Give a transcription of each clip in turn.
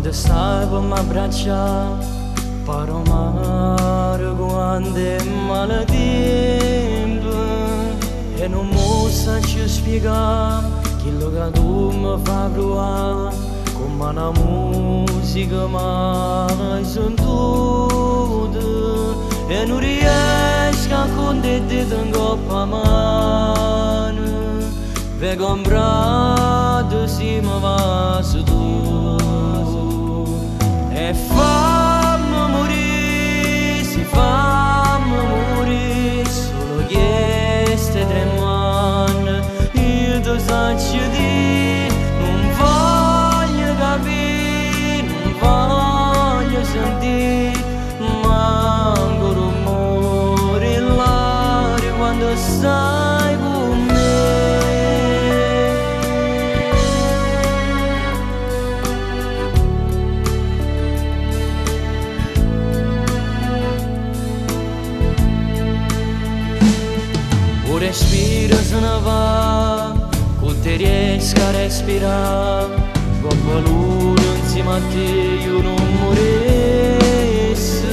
Quando stai per m'abbracciare, paro mare quando è malatempo e non mi saccio spiegare quello che tu mi fai provare, come una musica mai sentita e non riesco a condividere in coppa mano, per comprare se mi va su tu e fammi morire, si fammi morire, solo queste 3 mani, io ti saccio di, non voglio capire, non voglio sentire, manco rumore l'aria quando stai con me. Respiro se ne va, con te riesco a respirare, come l'uno insieme a te io non morissi.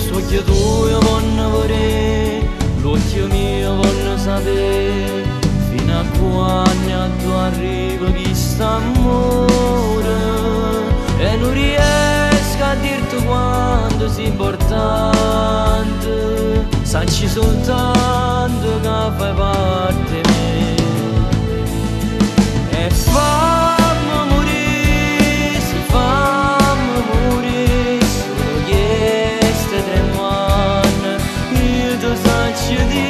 L'occhio tuo voglio vedere, l'occhio mio voglio sapere, fino a quando tu arrivi chi sta amore, e non riesco a dirti quanto sia importante, sacci soltanto che fai parte di me. E fammi morire, si fammi morire, solo queste 3 mani, io ti saccio di,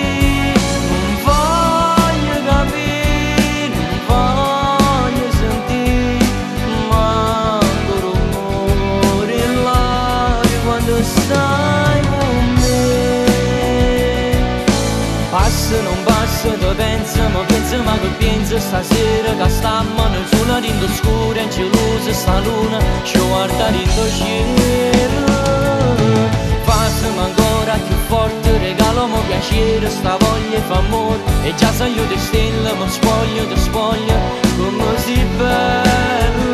non voglio capire, non voglio sentire, manco rumore l'aria quando stai con me. Passa, non passa, tu pensa, ma pensa, ma che pensa stasera che stiamo nel sole rindo scuro e gelosa sta luna ci guarda rindo cielo. Passami ancora più forte, regalami piacere, sta voglia fa amore e già sai io di stella, mi spoglio, ti spoglio, come si bella.